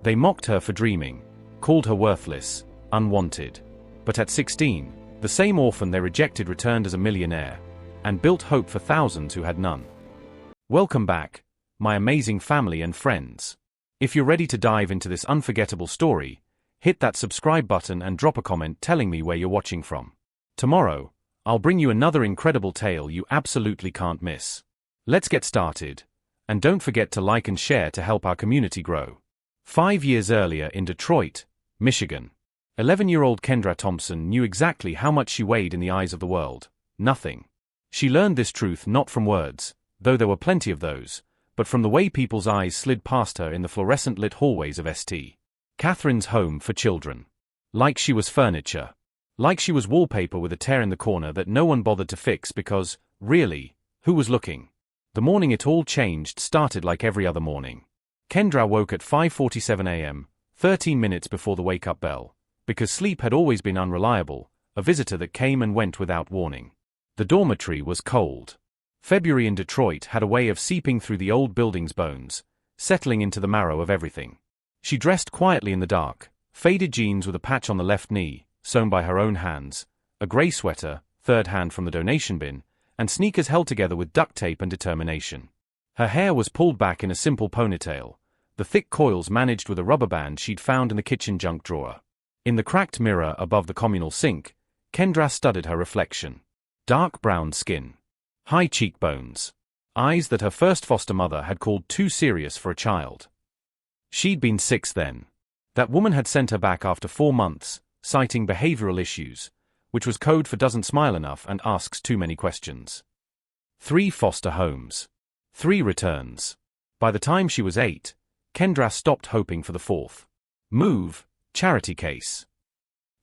They mocked her for dreaming, called her worthless, unwanted. But at 16, the same orphan they rejected returned as a millionaire, and built hope for thousands who had none. Welcome back, my amazing family and friends. If you're ready to dive into this unforgettable story, hit that subscribe button and drop a comment telling me where you're watching from. Tomorrow, I'll bring you another incredible tale you absolutely can't miss. Let's get started, and don't forget to like and share to help our community grow. 5 years earlier in Detroit, Michigan, 11-year-old Kendra Thompson knew exactly how much she weighed in the eyes of the world: nothing. She learned this truth not from words, though there were plenty of those, but from the way people's eyes slid past her in the fluorescent-lit hallways of St. Catherine's home for children. Like she was furniture. Like she was wallpaper with a tear in the corner that no one bothered to fix because, really, who was looking? The morning it all changed started like every other morning. Kendra woke at 5:47 a.m., 13 minutes before the wake-up bell, because sleep had always been unreliable, a visitor that came and went without warning. The dormitory was cold. February in Detroit had a way of seeping through the old building's bones, settling into the marrow of everything. She dressed quietly in the dark, faded jeans with a patch on the left knee, sewn by her own hands, a grey sweater, third hand from the donation bin, and sneakers held together with duct tape and determination. Her hair was pulled back in a simple ponytail, the thick coils managed with a rubber band she'd found in the kitchen junk drawer. In the cracked mirror above the communal sink, Kendra studied her reflection. Dark brown skin. High cheekbones. Eyes that her first foster mother had called too serious for a child. She'd been 6 then. That woman had sent her back after 4 months, citing behavioral issues, which was code for doesn't smile enough and asks too many questions. 3 foster homes. 3 returns. By the time she was 8, Kendra stopped hoping for the 4th. Move, charity case.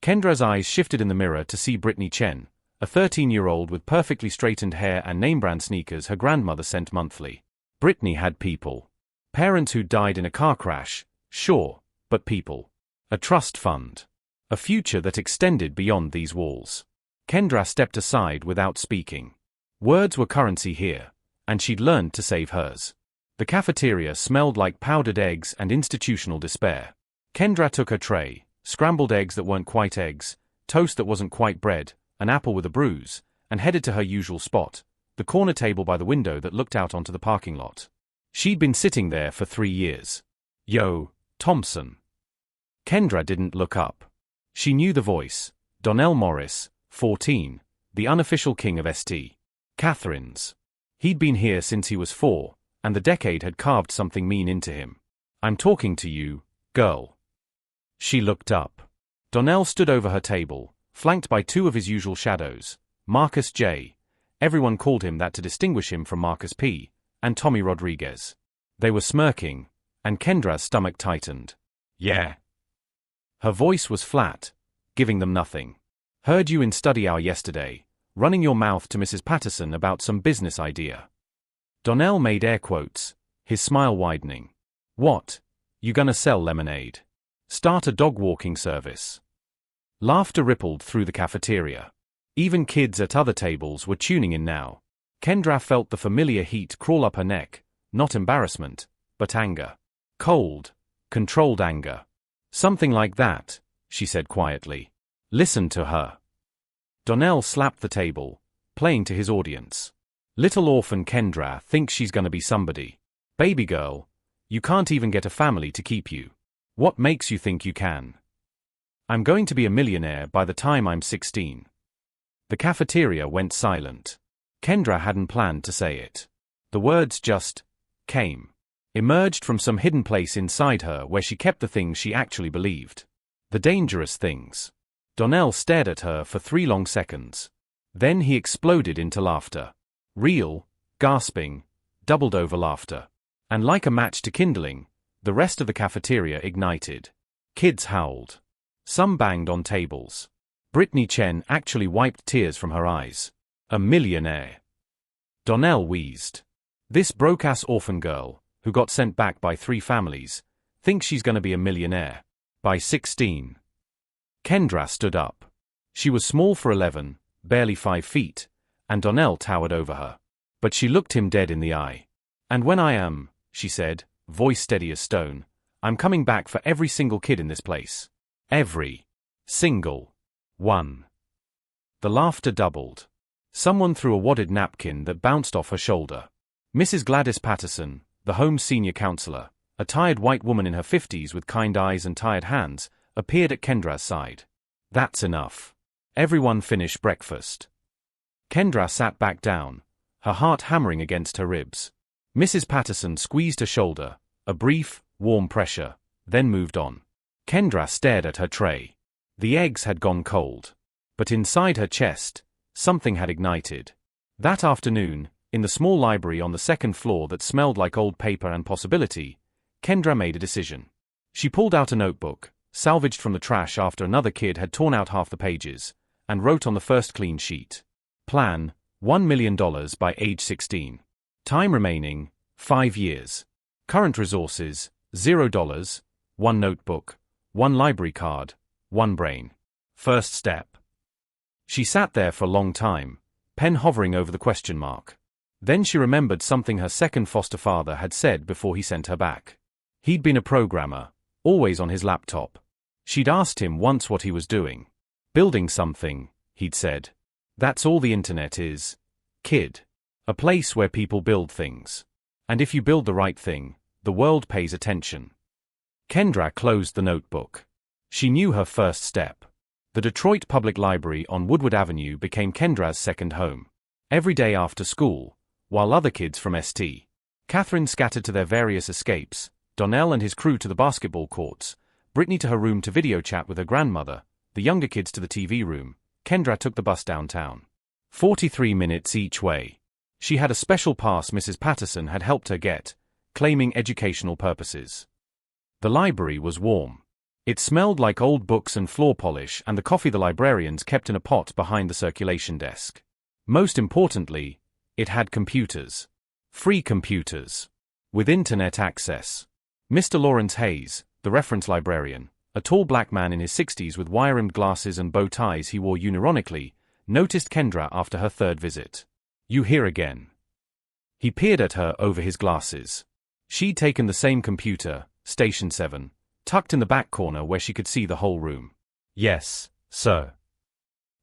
Kendra's eyes shifted in the mirror to see Brittany Chen, a 13-year-old with perfectly straightened hair and name-brand sneakers her grandmother sent monthly. Brittany had people. Parents who died in a car crash, sure, but people. A trust fund. A future that extended beyond these walls. Kendra stepped aside without speaking. Words were currency here, and she'd learned to save hers. The cafeteria smelled like powdered eggs and institutional despair. Kendra took her tray, scrambled eggs that weren't quite eggs, toast that wasn't quite bread, an apple with a bruise, and headed to her usual spot, the corner table by the window that looked out onto the parking lot. She'd been sitting there for 3 years. Yo, Thompson. Kendra didn't look up. She knew the voice. Donnell Morris, 14, the unofficial king of St. Catherine's. He'd been here since he was 4, and the decade had carved something mean into him. I'm talking to you, girl. She looked up. Donnell stood over her table, flanked by 2 of his usual shadows, Marcus J. Everyone called him that to distinguish him from Marcus P. and Tommy Rodriguez. They were smirking, and Kendra's stomach tightened. Yeah. Her voice was flat, giving them nothing. Heard you in study hour yesterday, running your mouth to Mrs. Patterson about some business idea. Donnell made air quotes, his smile widening. What? You gonna sell lemonade? Start a dog walking service? Laughter rippled through the cafeteria. Even kids at other tables were tuning in now. Kendra felt the familiar heat crawl up her neck, not embarrassment, but anger. Cold, controlled anger. Something like that, she said quietly. Listen to her. Donnell slapped the table, playing to his audience. Little orphan Kendra thinks she's gonna be somebody. Baby girl, you can't even get a family to keep you. What makes you think you can? I'm going to be a millionaire by the time I'm 16. The cafeteria went silent. Kendra hadn't planned to say it. The words just came. Emerged from some hidden place inside her where she kept the things she actually believed. The dangerous things. Donnell stared at her for 3 long seconds. Then he exploded into laughter. Real, gasping, doubled-over laughter. And like a match to kindling, the rest of the cafeteria ignited. Kids howled. Some banged on tables. Brittany Chen actually wiped tears from her eyes. A millionaire. Donnell wheezed. This broke-ass orphan girl, who got sent back by 3 families, thinks she's gonna be a millionaire. By 16. Kendra stood up. She was small for 11, barely 5 feet, and Donnell towered over her. But she looked him dead in the eye. And when I am, she said, voice steady as stone, I'm coming back for every single kid in this place. Every single one. The laughter doubled. Someone threw a wadded napkin that bounced off her shoulder. Mrs. Gladys Patterson, the home's senior counselor, a tired white woman in her 50s with kind eyes and tired hands, appeared at Kendra's side. That's enough. Everyone finish breakfast. Kendra sat back down, her heart hammering against her ribs. Mrs. Patterson squeezed her shoulder, a brief, warm pressure, then moved on. Kendra stared at her tray. The eggs had gone cold. But inside her chest, something had ignited. That afternoon, in the small library on the second floor that smelled like old paper and possibility, Kendra made a decision. She pulled out a notebook, salvaged from the trash after another kid had torn out half the pages, and wrote on the first clean sheet. Plan, $1 million by age 16. Time remaining, 5 years. Current resources, $0, 1 notebook, 1 library card, 1 brain. First step. She sat there for a long time, pen hovering over the question mark. Then she remembered something her second foster father had said before he sent her back. He'd been a programmer, always on his laptop. She'd asked him once what he was doing. Building something, he'd said. That's all the internet is, kid. A place where people build things. And if you build the right thing, the world pays attention. Kendra closed the notebook. She knew her first step. The Detroit Public Library on Woodward Avenue became Kendra's second home. Every day after school, while other kids from St. Catherine scattered to their various escapes, Donnell and his crew to the basketball courts, Brittany to her room to video chat with her grandmother, the younger kids to the TV room, Kendra took the bus downtown. 43 minutes each way. She had a special pass Mrs. Patterson had helped her get, claiming educational purposes. The library was warm. It smelled like old books and floor polish and the coffee the librarians kept in a pot behind the circulation desk. Most importantly, it had computers. Free computers. With internet access. Mr. Lawrence Hayes, the reference librarian, a tall black man in his 60s with wire-rimmed glasses and bow ties he wore unironically, noticed Kendra after her third visit. You here again? He peered at her over his glasses. She'd taken the same computer, Station 7, tucked in the back corner where she could see the whole room. Yes, sir.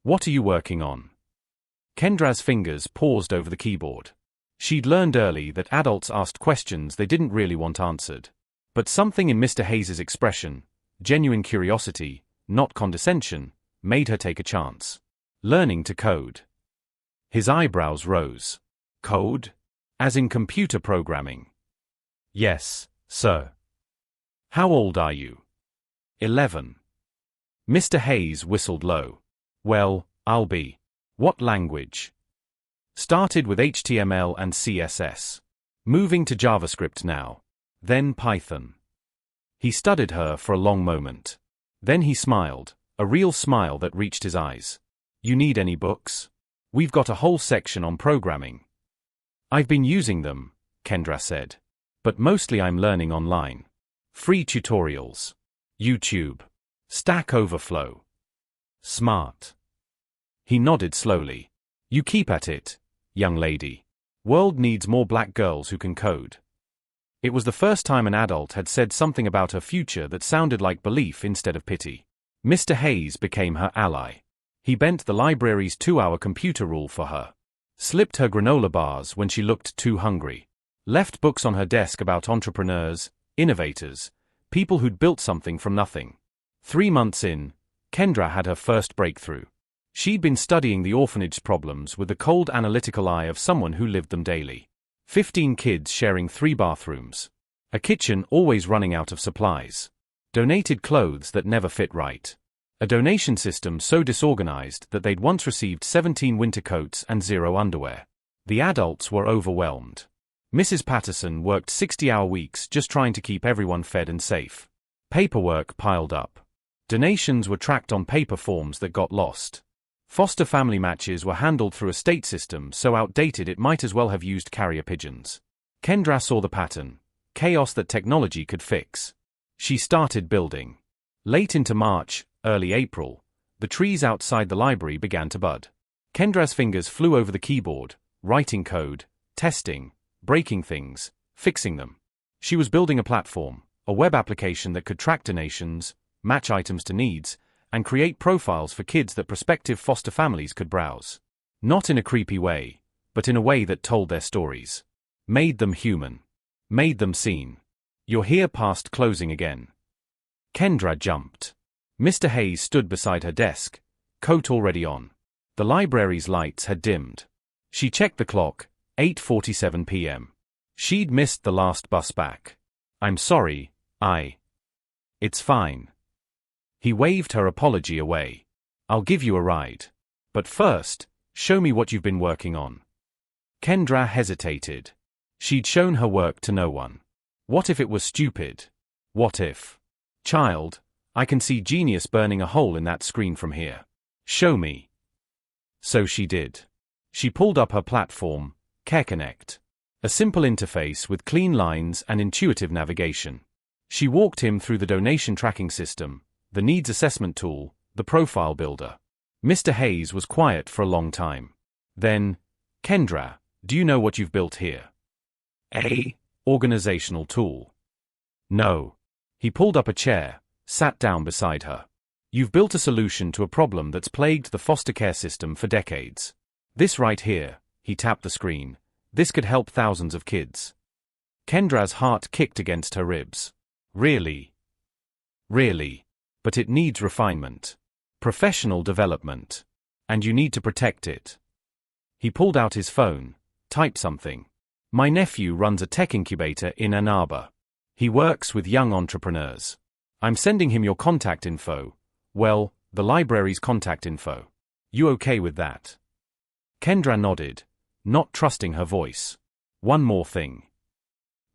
What are you working on? Kendra's fingers paused over the keyboard. She'd learned early that adults asked questions they didn't really want answered. But something in Mr. Hayes' expression, genuine curiosity, not condescension, made her take a chance. Learning to code. His eyebrows rose. Code? As in computer programming? Yes, sir. How old are you? 11. Mr. Hayes whistled low. Well, I'll be. What language? Started with HTML and CSS. Moving to JavaScript now. Then Python. He studied her for a long moment. Then he smiled, a real smile that reached his eyes. You need any books? We've got a whole section on programming. I've been using them, Kendra said. But mostly I'm learning online. Free tutorials. YouTube. Stack Overflow. Smart. He nodded slowly. You keep at it, young lady. World needs more black girls who can code. It was the first time an adult had said something about her future that sounded like belief instead of pity. Mr. Hayes became her ally. He bent the library's 2-hour computer rule for her. Slipped her granola bars when she looked too hungry. Left books on her desk about entrepreneurs, innovators, people who'd built something from nothing. 3 months in, Kendra had her first breakthrough. She'd been studying the orphanage problems with the cold analytical eye of someone who lived them daily. 15 kids sharing 3 bathrooms. A kitchen always running out of supplies. Donated clothes that never fit right. A donation system so disorganized that they'd once received 17 winter coats and 0 underwear. The adults were overwhelmed. Mrs. Patterson worked 60-hour weeks just trying to keep everyone fed and safe. Paperwork piled up. Donations were tracked on paper forms that got lost. Foster family matches were handled through a state system so outdated it might as well have used carrier pigeons. Kendra saw the pattern. Chaos that technology could fix. She started building. Late into March, early April, the trees outside the library began to bud. Kendra's fingers flew over the keyboard, writing code, testing, breaking things, fixing them. She was building a platform, a web application that could track donations, match items to needs, and create profiles for kids that prospective foster families could browse. Not in a creepy way, but in a way that told their stories. Made them human. Made them seen. You're here past closing again. Kendra jumped. Mr. Hayes stood beside her desk, coat already on. The library's lights had dimmed. She checked the clock, 8:47 p.m. She'd missed the last bus back. I'm sorry, It's fine. He waved her apology away. I'll give you a ride. But first, show me what you've been working on. Kendra hesitated. She'd shown her work to no one. What if it was stupid? What if? Child, I can see genius burning a hole in that screen from here. Show me. So she did. She pulled up her platform, CareConnect. A simple interface with clean lines and intuitive navigation. She walked him through the donation tracking system, the needs assessment tool, the profile builder. Mr. Hayes was quiet for a long time. Then, Kendra, do you know what you've built here? A organizational tool. No. He pulled up a chair, sat down beside her. You've built a solution to a problem that's plagued the foster care system for decades. This right here, he tapped the screen, this could help thousands of kids. Kendra's heart kicked against her ribs. Really? Really? But it needs refinement. Professional development. And you need to protect it. He pulled out his phone, typed something. My nephew runs a tech incubator in Ann Arbor. He works with young entrepreneurs. I'm sending him your contact info. Well, the library's contact info. You okay with that? Kendra nodded, not trusting her voice. One more thing.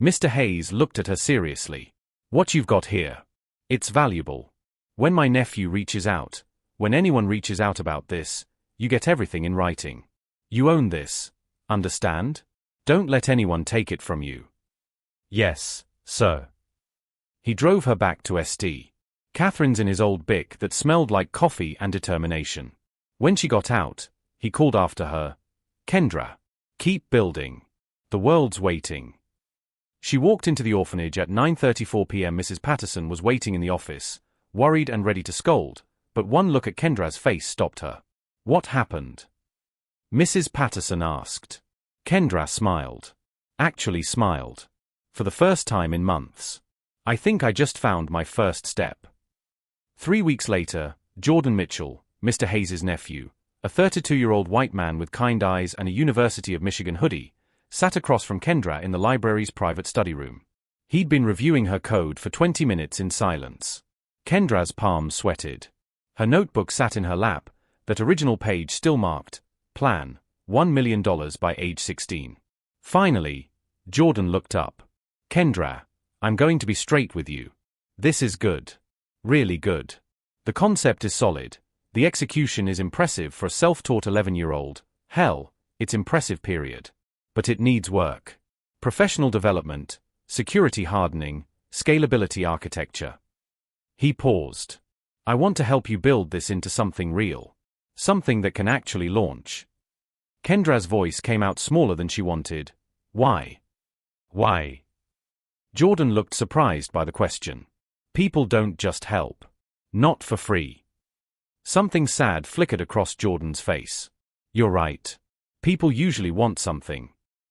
Mr. Hayes looked at her seriously. What you've got here. It's valuable. When my nephew reaches out, when anyone reaches out about this, you get everything in writing. You own this. Understand? Don't let anyone take it from you. Yes, sir. He drove her back to St. Catherine's in his old Bic that smelled like coffee and determination. When she got out, he called after her, Kendra, keep building. The world's waiting. She walked into the orphanage at 9:34 p.m. Mrs. Patterson was waiting in the office, worried and ready to scold, but one look at Kendra's face stopped her. What happened? Mrs. Patterson asked. Kendra smiled. Actually smiled. For the first time in months. I think I just found my first step. 3 weeks later, Jordan Mitchell, Mr. Hayes' nephew, a 32-year-old white man with kind eyes and a University of Michigan hoodie, sat across from Kendra in the library's private study room. He'd been reviewing her code for 20 minutes in silence. Kendra's palms sweated. Her notebook sat in her lap, that original page still marked, Plan, $1 million by age 16. Finally, Jordan looked up. Kendra, I'm going to be straight with you. This is good. Really good. The concept is solid. The execution is impressive for a self-taught 11-year-old. Hell, it's impressive period. But it needs work. Professional development, security hardening, scalability architecture. He paused. I want to help you build this into something real. Something that can actually launch. Kendra's voice came out smaller than she wanted. Why? Why? Jordan looked surprised by the question. People don't just help. Not for free. Something sad flickered across Jordan's face. You're right. People usually want something.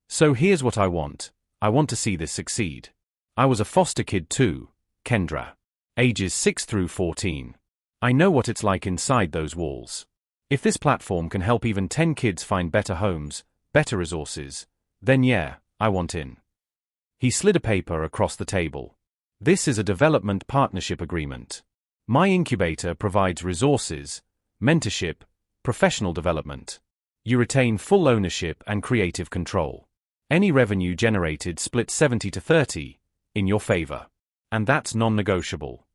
So here's what I want. I want to see this succeed. I was a foster kid too, Kendra. Ages 6 through 14. I know what it's like inside those walls. If this platform can help even 10 kids find better homes, better resources, then yeah, I want in. He slid a paper across the table. This is a development partnership agreement. My incubator provides resources, mentorship, professional development. You retain full ownership and creative control. Any revenue generated split 70-30, in your favor. And that's non-negotiable.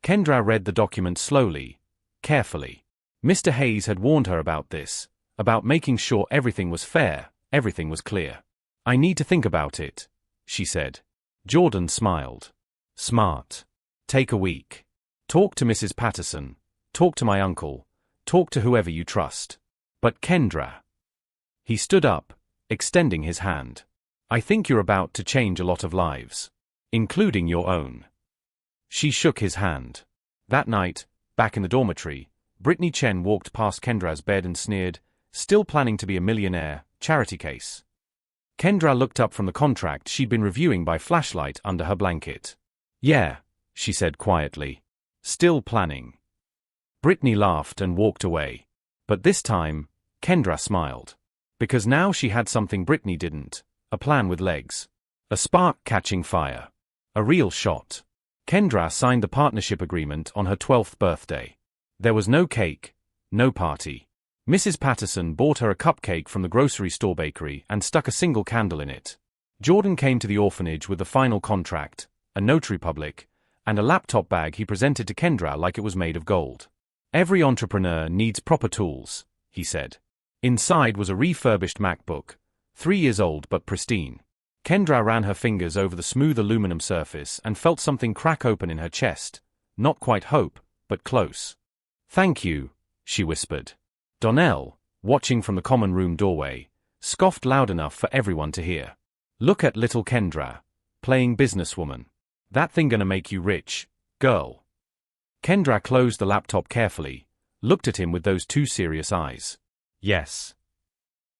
Kendra read the document slowly, carefully. Mr. Hayes had warned her about this, about making sure everything was fair, everything was clear. I need to think about it, she said. Jordan smiled. Smart. Take a week. Talk to Mrs. Patterson, talk to my uncle, talk to whoever you trust. But Kendra. He stood up, extending his hand. I think you're about to change a lot of lives. Including your own. She shook his hand. That night, back in the dormitory, Brittany Chen walked past Kendra's bed and sneered, "Still planning to be a millionaire, charity case." Kendra looked up from the contract she'd been reviewing by flashlight under her blanket. "Yeah," she said quietly. "Still planning." Brittany laughed and walked away. But this time, Kendra smiled. Because now she had something Brittany didn't, a plan with legs. A spark catching fire. A real shot. Kendra signed the partnership agreement on her 12th birthday. There was no cake, no party. Mrs. Patterson bought her a cupcake from the grocery store bakery and stuck a single candle in it. Jordan came to the orphanage with the final contract, a notary public, and a laptop bag he presented to Kendra like it was made of gold. "Every entrepreneur needs proper tools," he said. Inside was a refurbished MacBook, 3 years old but pristine. Kendra ran her fingers over the smooth aluminum surface and felt something crack open in her chest. Not quite hope, but close. "Thank you," she whispered. Donnell, watching from the common room doorway, scoffed loud enough for everyone to hear. "Look at little Kendra, playing businesswoman. That thing gonna make you rich, girl." Kendra closed the laptop carefully, looked at him with those two serious eyes. "Yes."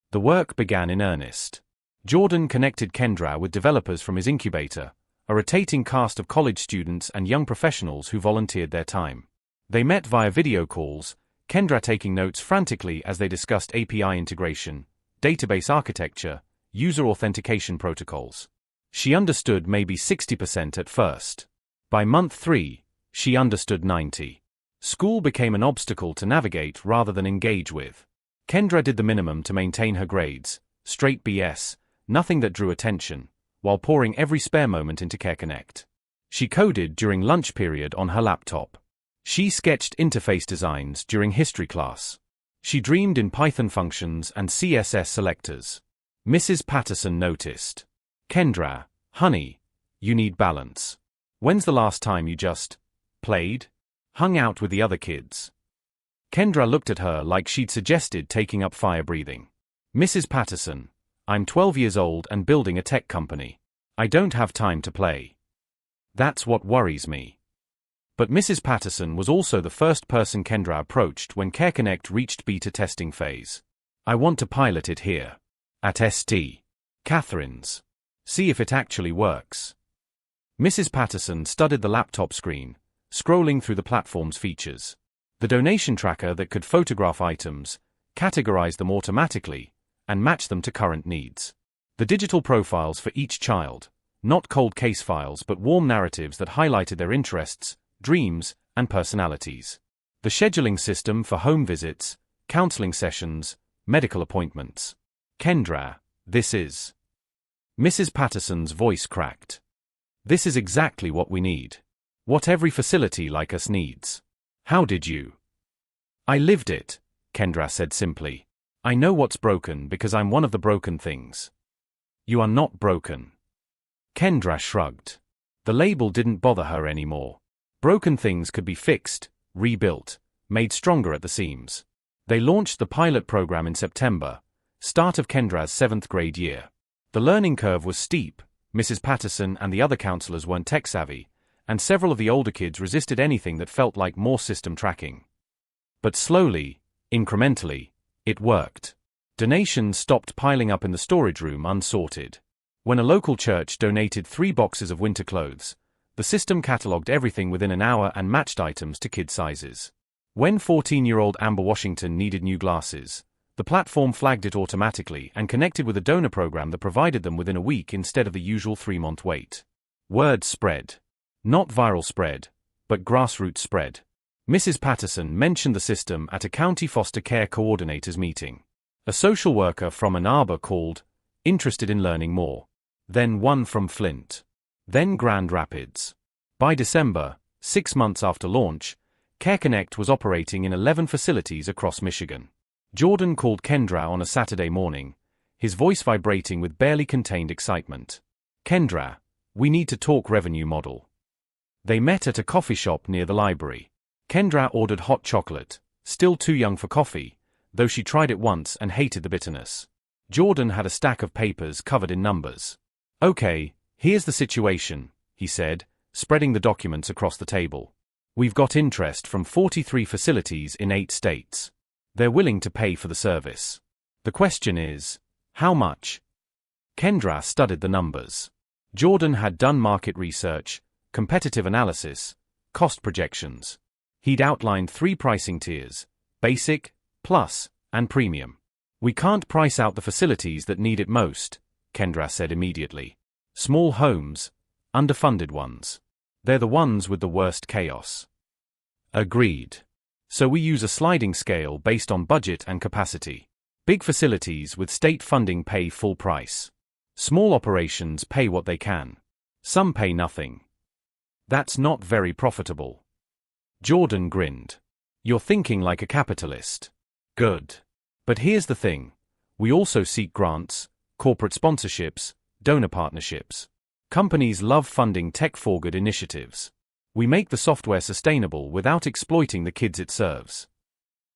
The work began in earnest. Jordan connected Kendra with developers from his incubator, a rotating cast of college students and young professionals who volunteered their time. They met via video calls, Kendra taking notes frantically as they discussed API integration, database architecture, user authentication protocols. She understood maybe 60% at first. By month 3, she understood 90%. School became an obstacle to navigate rather than engage with. Kendra did the minimum to maintain her grades, straight BS, nothing that drew attention, while pouring every spare moment into CareConnect. She coded during lunch period on her laptop. She sketched interface designs during history class. She dreamed in Python functions and CSS selectors. Mrs. Patterson noticed. "Kendra, honey, you need balance. When's the last time you just played? Hung out with the other kids?" Kendra looked at her like she'd suggested taking up fire breathing. "Mrs. Patterson, I'm 12 years old and building a tech company. I don't have time to play. That's what worries me." But Mrs. Patterson was also the first person Kendra approached when CareConnect reached beta testing phase. "I want to pilot it here. At St. Catherine's. See if it actually works." Mrs. Patterson studied the laptop screen, scrolling through the platform's features. The donation tracker that could photograph items, categorize them automatically, and match them to current needs. The digital profiles for each child, not cold case files but warm narratives that highlighted their interests, dreams, and personalities. The scheduling system for home visits, counseling sessions, medical appointments. "Kendra, this is..." Mrs. Patterson's voice cracked. "This is exactly what we need. What every facility like us needs. How did you..." "I lived it," Kendra said simply. "I know what's broken because I'm one of the broken things." "You are not broken." Kendra shrugged. The label didn't bother her anymore. Broken things could be fixed, rebuilt, made stronger at the seams. They launched the pilot program in September, start of Kendra's 7th grade year. The learning curve was steep, Mrs. Patterson and the other counselors weren't tech-savvy, and several of the older kids resisted anything that felt like more system tracking. But slowly, incrementally, it worked. Donations stopped piling up in the storage room unsorted. When a local church donated 3 boxes of winter clothes, the system catalogued everything within an hour and matched items to kid sizes. When 14-year-old Amber Washington needed new glasses, the platform flagged it automatically and connected with a donor program that provided them within a week instead of the usual 3-month wait. Word spread. Not viral spread, but grassroots spread. Mrs. Patterson mentioned the system at a county foster care coordinators meeting. A social worker from Ann Arbor called, interested in learning more. Then one from Flint. Then Grand Rapids. By December, 6 months after launch, CareConnect was operating in 11 facilities across Michigan. Jordan called Kendra on a Saturday morning, his voice vibrating with barely contained excitement. "Kendra, we need to talk revenue model." They met at a coffee shop near the library. Kendra ordered hot chocolate, still too young for coffee, though she tried it once and hated the bitterness. Jordan had a stack of papers covered in numbers. "Okay, here's the situation," he said, spreading the documents across the table. We've got interest from 43 facilities in 8 states. They're willing to pay for the service. The question is, how much? Kendra studied the numbers. Jordan had done market research, competitive analysis, cost projections. He'd outlined 3 pricing tiers: basic, plus, and premium. We can't price out the facilities that need it most, Kendra said immediately. Small homes, underfunded ones. They're the ones with the worst chaos. Agreed. So we use a sliding scale based on budget and capacity. Big facilities with state funding pay full price. Small operations pay what they can. Some pay nothing. That's not very profitable. Jordan grinned. You're thinking like a capitalist. Good. But here's the thing. We also seek grants, corporate sponsorships, donor partnerships. Companies love funding tech-forward initiatives. We make the software sustainable without exploiting the kids it serves.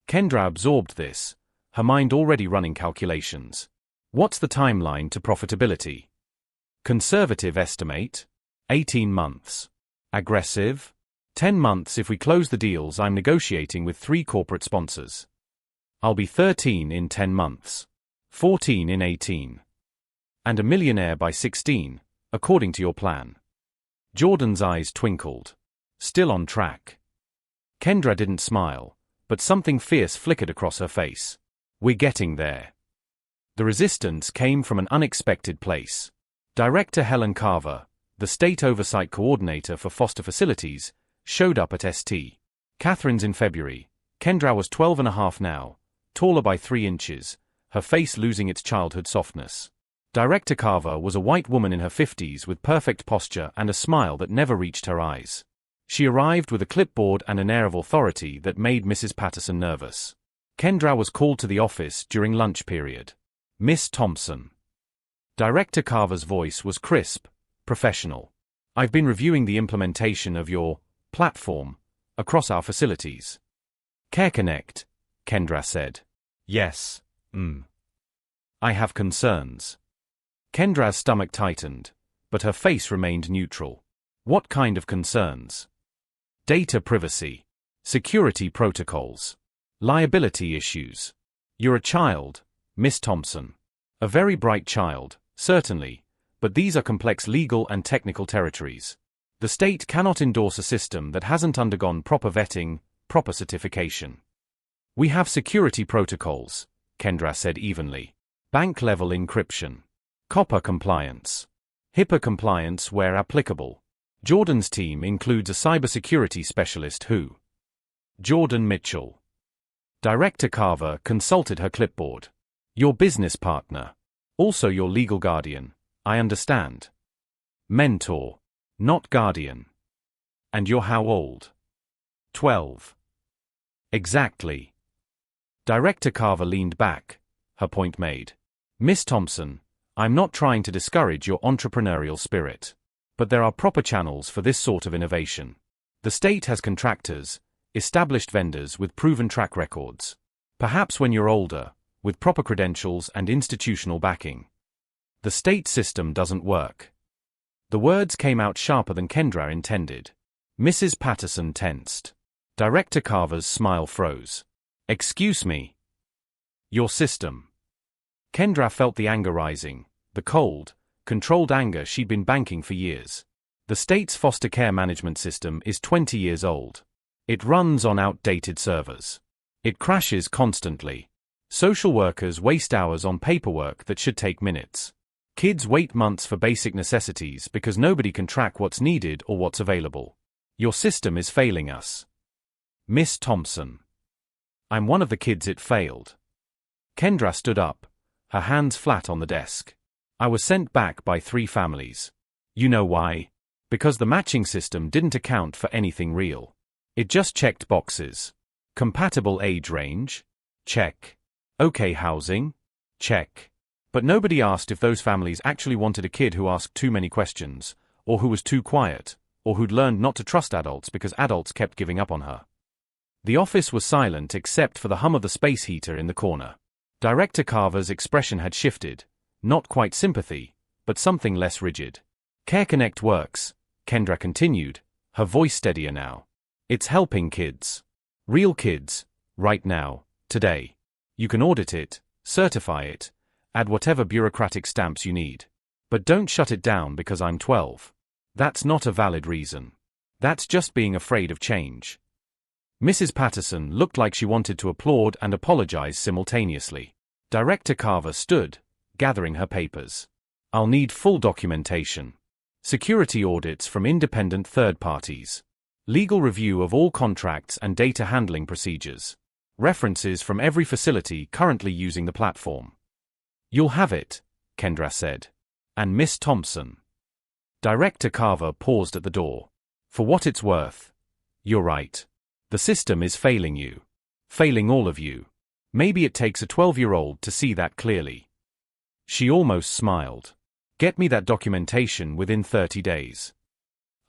Kendra absorbed this, her mind already running calculations. What's the timeline to profitability? Conservative estimate? 18 months. Aggressive? 10 months if we close the deals I'm negotiating with 3 corporate sponsors. I'll be 13 in 10 months. 14 in 18. And a millionaire by 16, according to your plan. Jordan's eyes twinkled. Still on track. Kendra didn't smile, but something fierce flickered across her face. We're getting there. The resistance came from an unexpected place. Director Helen Carver, the state oversight coordinator for foster facilities, showed up at St. Catherine's in February. Kendra was 12 and a half now, taller by 3 inches, her face losing its childhood softness. Director Carver was a white woman in her 50s with perfect posture and a smile that never reached her eyes. She arrived with a clipboard and an air of authority that made Mrs. Patterson nervous. Kendra was called to the office during lunch period. Miss Thompson. Director Carver's voice was crisp, professional. I've been reviewing the implementation of your platform across our facilities. CareConnect, Kendra said. Yes. I have concerns. Kendra's stomach tightened, but her face remained neutral. What kind of concerns? Data privacy, security protocols, liability issues. You're a child, Miss Thompson. A very bright child, certainly, but these are complex legal and technical territories. The state cannot endorse a system that hasn't undergone proper vetting, proper certification. We have security protocols, Kendra said evenly. Bank-level encryption. COPPA compliance. HIPAA compliance where applicable. Jordan's team includes a cybersecurity specialist who? Jordan Mitchell. Director Carver consulted her clipboard. Your business partner. Also your legal guardian, I understand. Mentor. Not guardian. And you're how old? 12. Exactly. Director Carver leaned back, her point made. Miss Thompson, I'm not trying to discourage your entrepreneurial spirit. But there are proper channels for this sort of innovation. The state has contractors, established vendors with proven track records. Perhaps when you're older, with proper credentials and institutional backing. The state system doesn't work. The words came out sharper than Kendra intended. Mrs. Patterson tensed. Director Carver's smile froze. Excuse me. Your system. Kendra felt the anger rising, the cold, controlled anger she'd been banking for years. The state's foster care management system is 20 years old. It runs on outdated servers. It crashes constantly. Social workers waste hours on paperwork that should take minutes. Kids wait months for basic necessities because nobody can track what's needed or what's available. Your system is failing us. Miss Thompson. I'm one of the kids it failed. Kendra stood up, her hands flat on the desk. I was sent back by 3 families. You know why? Because the matching system didn't account for anything real. It just checked boxes. Compatible age range? Check. Okay housing? Check. But nobody asked if those families actually wanted a kid who asked too many questions, or who was too quiet, or who'd learned not to trust adults because adults kept giving up on her. The office was silent except for the hum of the space heater in the corner. Director Carver's expression had shifted. Not quite sympathy, but something less rigid. CareConnect works, Kendra continued, her voice steadier now. It's helping kids. Real kids, right now, today. You can audit it, certify it, add whatever bureaucratic stamps you need. But don't shut it down because I'm 12. That's not a valid reason. That's just being afraid of change. Mrs. Patterson looked like she wanted to applaud and apologize simultaneously. Director Carver stood, gathering her papers. I'll need full documentation. Security audits from independent third parties. Legal review of all contracts and data handling procedures. References from every facility currently using the platform. You'll have it, Kendra said. And Miss Thompson. Director Carver paused at the door. For what it's worth. You're right. The system is failing you. Failing all of you. Maybe it takes a 12-year-old to see that clearly. She almost smiled. Get me that documentation within 30 days.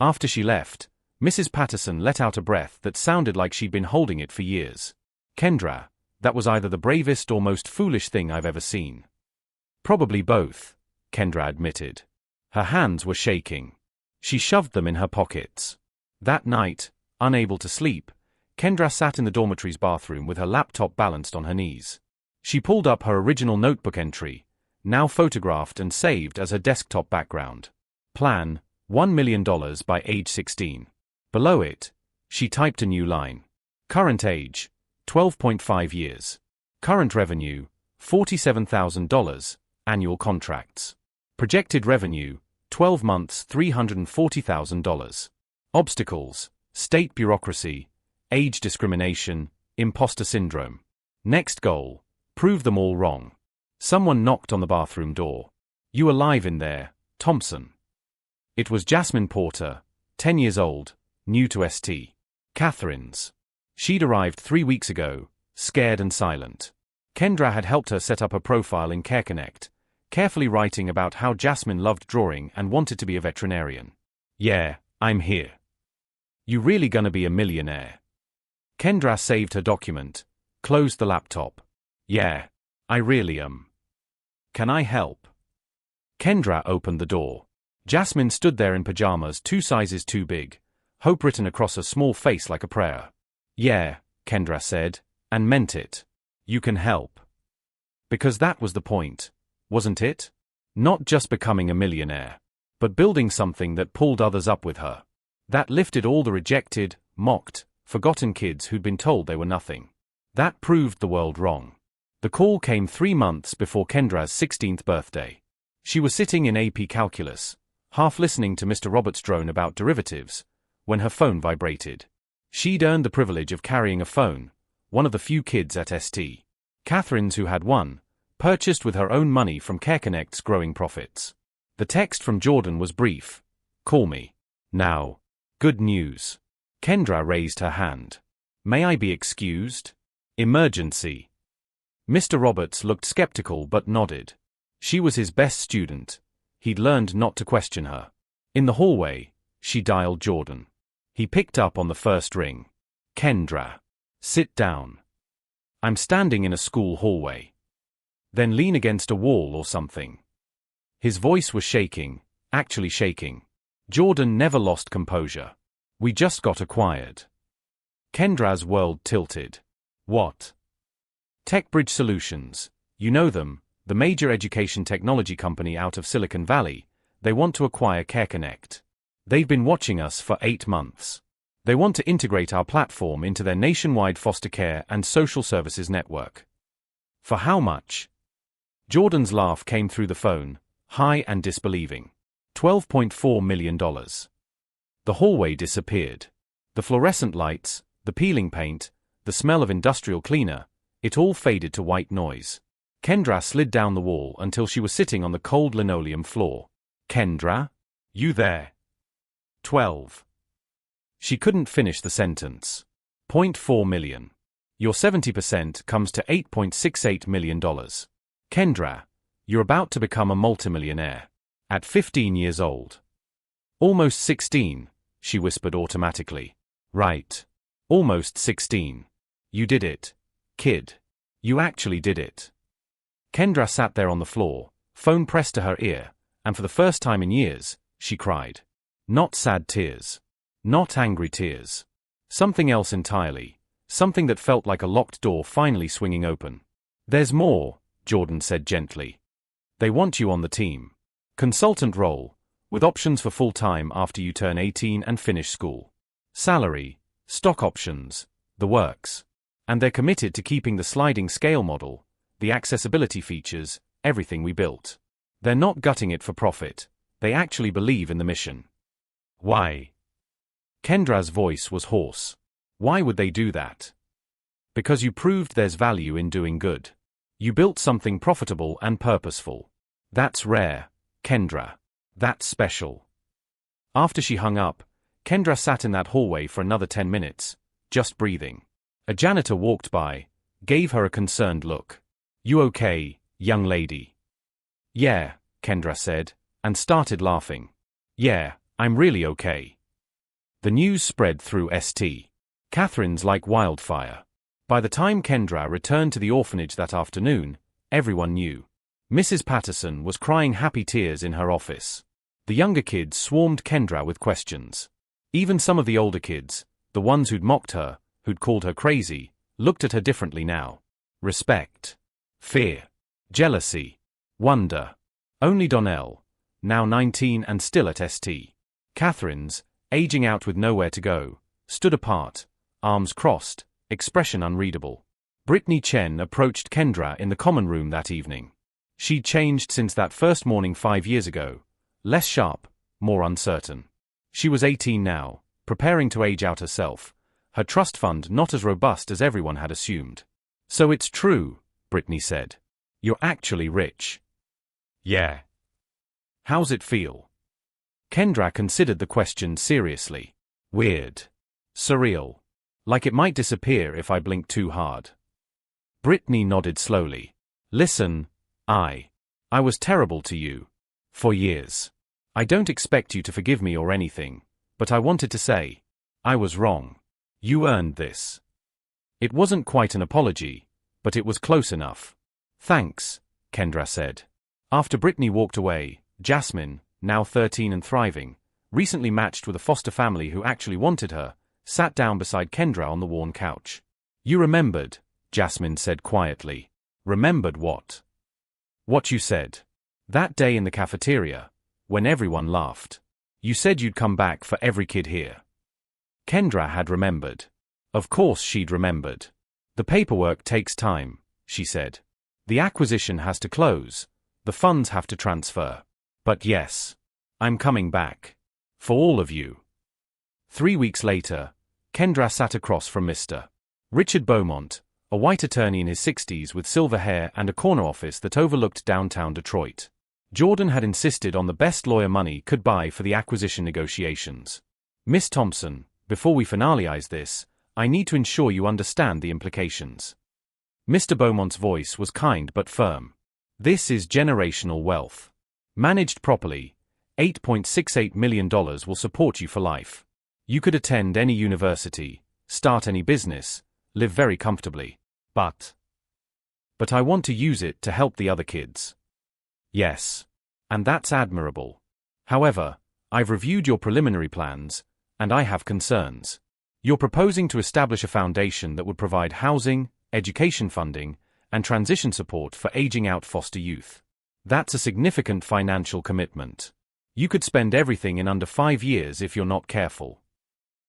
After she left, Mrs. Patterson let out a breath that sounded like she'd been holding it for years. Kendra, that was either the bravest or most foolish thing I've ever seen. Probably both, Kendra admitted. Her hands were shaking. She shoved them in her pockets. That night, unable to sleep, Kendra sat in the dormitory's bathroom with her laptop balanced on her knees. She pulled up her original notebook entry, now photographed and saved as her desktop background. Plan, $1 million by age 16. Below it, she typed a new line. Current age, 12.5 years. Current revenue, $47,000, annual contracts. Projected revenue, 12 months $340,000. Obstacles, state bureaucracy, age discrimination, imposter syndrome. Next goal, prove them all wrong. Someone knocked on the bathroom door. You alive in there, Thompson? It was Jasmine Porter, 10 years old, new to St. Catherine's. She'd arrived 3 weeks ago, scared and silent. Kendra had helped her set up a profile in CareConnect, carefully writing about how Jasmine loved drawing and wanted to be a veterinarian. Yeah, I'm here. You really gonna be a millionaire? Kendra saved her document, closed the laptop. Yeah, I really am. Can I help? Kendra opened the door. Jasmine stood there in pajamas 2 sizes too big, hope written across her small face like a prayer. Yeah, Kendra said, and meant it. You can help. Because that was the point, wasn't it? Not just becoming a millionaire, but building something that pulled others up with her. That lifted all the rejected, mocked, forgotten kids who'd been told they were nothing. That proved the world wrong. The call came 3 months before Kendra's 16th birthday. She was sitting in AP Calculus, half listening to Mr. Roberts drone about derivatives, when her phone vibrated. She'd earned the privilege of carrying a phone, one of the few kids at St. Catherine's who had one, purchased with her own money from CareConnect's growing profits. The text from Jordan was brief. Call me. Now. Good news. Kendra raised her hand. May I be excused? Emergency. Mr. Roberts looked skeptical but nodded. She was his best student. He'd learned not to question her. In the hallway, she dialed Jordan. He picked up on the first ring. Kendra. Sit down. I'm standing in a school hallway. Then lean against a wall or something. His voice was shaking, actually shaking. Jordan never lost composure. We just got acquired. Kendra's world tilted. What? TechBridge Solutions. You know them, the major education technology company out of Silicon Valley. They want to acquire CareConnect. They've been watching us for 8 months. They want to integrate our platform into their nationwide foster care and social services network. For how much? Jordan's laugh came through the phone, high and disbelieving. $12.4 million. The hallway disappeared. The fluorescent lights, the peeling paint, the smell of industrial cleaner, it all faded to white noise. Kendra slid down the wall until she was sitting on the cold linoleum floor. Kendra? You there? 12. She couldn't finish the sentence. $0.4 million. Your 70% comes to $8.68 million. Kendra, you're about to become a multimillionaire. At 15 years old. Almost 16, she whispered automatically. Right. Almost 16. You did it, kid. You actually did it. Kendra sat there on the floor, phone pressed to her ear, and for the first time in years, she cried. Not sad tears. Not angry tears. Something else entirely. Something that felt like a locked door finally swinging open. There's more, Jordan said gently. They want you on the team. Consultant role, with options for full-time after you turn 18 and finish school. Salary, stock options, the works. And they're committed to keeping the sliding scale model, the accessibility features, everything we built. They're not gutting it for profit. They actually believe in the mission. Why? Kendra's voice was hoarse. Why would they do that? Because you proved there's value in doing good. You built something profitable and purposeful. That's rare, Kendra. That's special. After she hung up, Kendra sat in that hallway for another 10 minutes, just breathing. A janitor walked by, gave her a concerned look. You okay, young lady? Yeah, Kendra said, and started laughing. Yeah, I'm really okay. The news spread through St. Catherine's like wildfire. By the time Kendra returned to the orphanage that afternoon, everyone knew. Mrs. Patterson was crying happy tears in her office. The younger kids swarmed Kendra with questions. Even some of the older kids, the ones who'd mocked her, who'd called her crazy, looked at her differently now. Respect. Fear. Jealousy. Wonder. Only Donnell, now 19 and still at St. Catherine's, aging out with nowhere to go, stood apart, arms crossed, expression unreadable. Brittany Chen approached Kendra in the common room that evening. She'd changed since that first morning 5 years ago, less sharp, more uncertain. She was 18 now, preparing to age out herself, her trust fund not as robust as everyone had assumed. So it's true, Brittany said. You're actually rich. Yeah. How's it feel? Kendra considered the question seriously. Weird. Surreal. Like it might disappear if I blink too hard. Brittany nodded slowly. Listen, I was terrible to you. For years. I don't expect you to forgive me or anything, but I wanted to say, I was wrong. You earned this. It wasn't quite an apology, but it was close enough. Thanks, Kendra said. After Brittany walked away, Jasmine, now 13 and thriving, recently matched with a foster family who actually wanted her, sat down beside Kendra on the worn couch. You remembered, Jasmine said quietly. Remembered what? What you said. That day in the cafeteria, when everyone laughed. You said you'd come back for every kid here. Kendra had remembered. Of course she'd remembered. The paperwork takes time, she said. The acquisition has to close. The funds have to transfer. But yes, I'm coming back. For all of you. 3 weeks later, Kendra sat across from Mr. Richard Beaumont, a white attorney in his 60s with silver hair and a corner office that overlooked downtown Detroit. Jordan had insisted on the best lawyer money could buy for the acquisition negotiations. Miss Thompson, before we finalize this, I need to ensure you understand the implications. Mr. Beaumont's voice was kind but firm. This is generational wealth. Managed properly, $8.68 million will support you for life. You could attend any university, start any business, live very comfortably. But I want to use it to help the other kids. Yes. And that's admirable. However, I've reviewed your preliminary plans, and I have concerns. You're proposing to establish a foundation that would provide housing, education funding, and transition support for aging out foster youth. That's a significant financial commitment. You could spend everything in under 5 years if you're not careful.